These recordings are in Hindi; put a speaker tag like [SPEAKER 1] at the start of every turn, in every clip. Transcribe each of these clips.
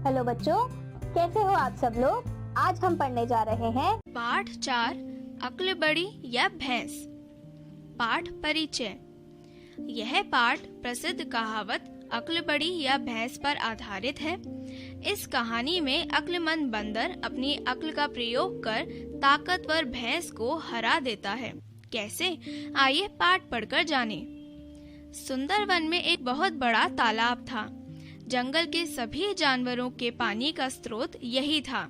[SPEAKER 1] हेलो बच्चों, कैसे हो आप सब लोग। आज हम पढ़ने जा रहे हैं
[SPEAKER 2] पाठ 4 अक्ल बड़ी या भैंस। पाठ परिचय। यह पाठ प्रसिद्ध कहावत अक्ल बड़ी या भैंस पर आधारित है। इस कहानी में अक्लमंद बंदर अपनी अक्ल का प्रयोग कर ताकतवर भैंस को हरा देता है। कैसे? आइए पाठ पढ़कर जानें। सुंदरवन में एक बहुत बड़ा तालाब था। जंगल के सभी जानवरों के पानी का स्रोत यही था।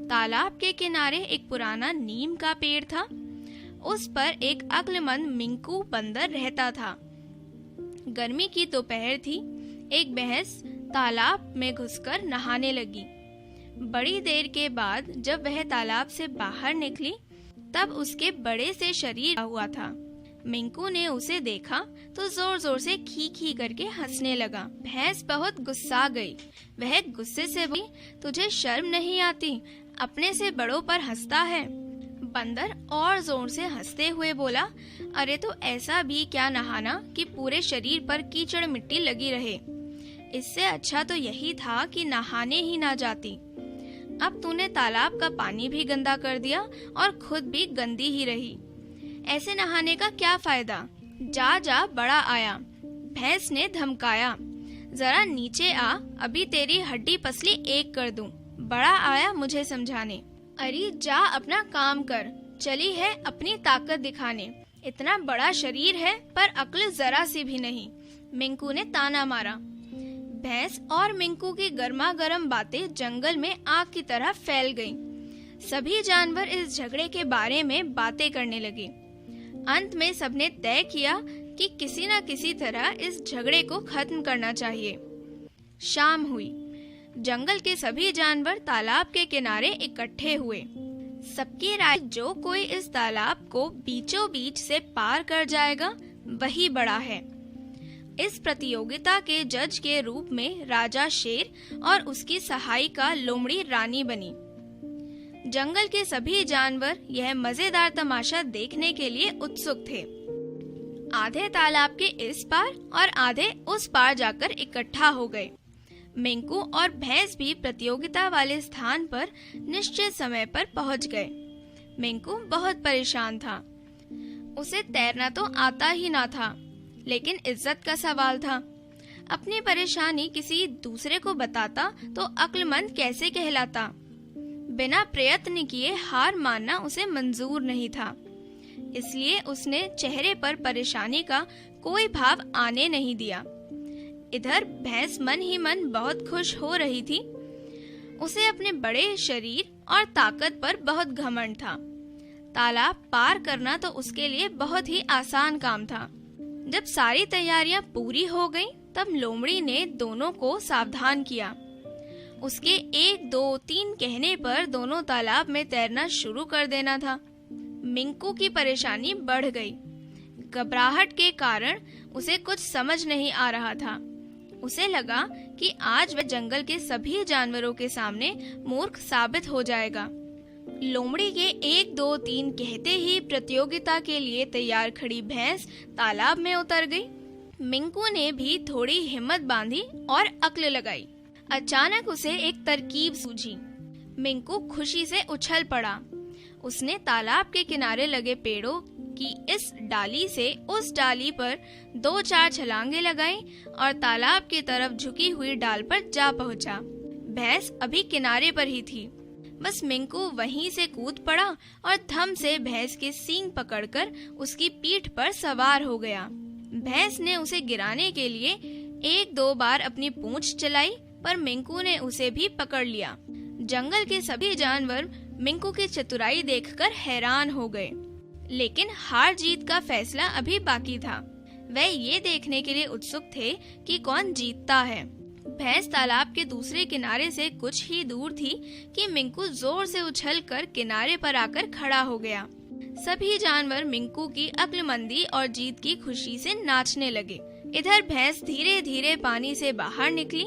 [SPEAKER 2] तालाब के किनारे एक पुराना नीम का पेड़ था। उस पर एक अक्लमंद मिंकू बंदर रहता था। गर्मी की दोपहर थी। एक भैंस तालाब में घुसकर नहाने लगी। बड़ी देर के बाद जब वह तालाब से बाहर निकली, तब उसके बड़े से शरीर हुआ था। मिंकू ने उसे देखा तो जोर जोर से खी खी करके हंसने लगा। भैंस बहुत गुस्सा गई। वह गुस्से से बोली, तुझे शर्म नहीं आती? अपने से बड़ों पर हंसता है। बंदर और जोर से हंसते हुए बोला, अरे तो ऐसा भी क्या नहाना कि पूरे शरीर पर कीचड़ मिट्टी लगी रहे। इससे अच्छा तो यही था कि नहाने ही ना जाती। अब तूने तालाब का पानी भी गंदा कर दिया और खुद भी गंदी ही रही। ऐसे नहाने का क्या फायदा? जा जा बड़ा आया। भैंस ने धमकाया, जरा नीचे आ, अभी तेरी हड्डी पसली एक कर दूं। बड़ा आया मुझे समझाने। अरे जा अपना काम कर, चली है अपनी ताकत दिखाने। इतना बड़ा शरीर है पर अक्ल जरा सी भी नहीं। मिंकू ने ताना मारा। भैंस और मिंकू की गर्मा गर्म बातें जंगल में आग की तरह फैल गईं। सभी जानवर इस झगड़े के बारे में बातें करने लगे। अंत में सबने तय किया कि किसी न किसी तरह इस झगड़े को खत्म करना चाहिए। शाम हुई। जंगल के सभी जानवर तालाब के किनारे इकट्ठे हुए। सबकी राय, जो कोई इस तालाब को बीचों बीच से पार कर जाएगा वही बड़ा है। इस प्रतियोगिता के जज के रूप में राजा शेर और उसकी सहायिका लोमड़ी रानी बनी। जंगल के सभी जानवर यह मजेदार तमाशा देखने के लिए उत्सुक थे। आधे तालाब के इस पार और आधे उस पार जाकर इकट्ठा हो गए। मिंकू और भैंस भी प्रतियोगिता वाले स्थान पर निश्चित समय पर पहुंच गए। मिंकू बहुत परेशान था। उसे तैरना तो आता ही ना था, लेकिन इज्जत का सवाल था। अपनी परेशानी किसी दूसरे को बताता तो अक्लमंद कैसे कहलाता। बिना प्रयत्न किए हार मानना उसे मंजूर नहीं था। इसलिए उसने चेहरे पर परेशानी का कोई भाव आने नहीं दिया। इधर भैंस मन ही मन बहुत खुश हो रही थी। उसे अपने बड़े शरीर और ताकत पर बहुत घमंड था। तालाब पार करना तो उसके लिए बहुत ही आसान काम था। जब सारी तैयारियां पूरी हो गईं, तब लोमड़ी ने दोनों को सावधान किया। उसके 1, 2, 3 कहने पर दोनों तालाब में तैरना शुरू कर देना था। मिंकू की परेशानी बढ़ गई। घबराहट के कारण उसे कुछ समझ नहीं आ रहा था। उसे लगा कि आज वह जंगल के सभी जानवरों के सामने मूर्ख साबित हो जाएगा। लोमड़ी के 1, 2, 3 कहते ही प्रतियोगिता के लिए तैयार खड़ी भैंस तालाब में उतर गई। मिंकू ने भी थोड़ी हिम्मत बांधी और अक्ल लगाई। अचानक उसे एक तरकीब सूझी। मिंकू खुशी से उछल पड़ा। उसने तालाब के किनारे लगे पेड़ों की इस डाली से उस डाली पर 2-4 छलांगे लगाई और तालाब की तरफ झुकी हुई डाल पर जा पहुंचा। भैंस अभी किनारे पर ही थी। बस मिंकू वहीं से कूद पड़ा और थम से भैंस के सींग पकड़कर उसकी पीठ पर सवार हो गया। भैंस ने उसे गिराने के लिए 1-2 बार अपनी पूंछ चलाई, पर मिंकू ने उसे भी पकड़ लिया। जंगल के सभी जानवर मिंकू की चतुराई देखकर हैरान हो गए। लेकिन हार जीत का फैसला अभी बाकी था। वे ये देखने के लिए उत्सुक थे कि कौन जीतता है। भैंस तालाब के दूसरे किनारे से कुछ ही दूर थी कि मिंकू जोर से उछलकर किनारे पर आकर खड़ा हो गया। सभी जानवर मिंकू की अक्लमंदी और जीत की खुशी से नाचने लगे। इधर भैंस धीरे धीरे पानी से बाहर निकली।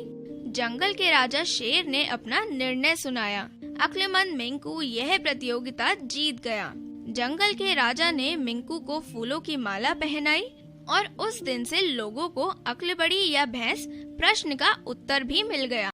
[SPEAKER 2] जंगल के राजा शेर ने अपना निर्णय सुनाया। अक्लमंद मिंकू यह प्रतियोगिता जीत गया। जंगल के राजा ने मिंकू को फूलों की माला पहनाई और उस दिन से लोगों को अक्ल बड़ी या भैंस प्रश्न का उत्तर भी मिल गया।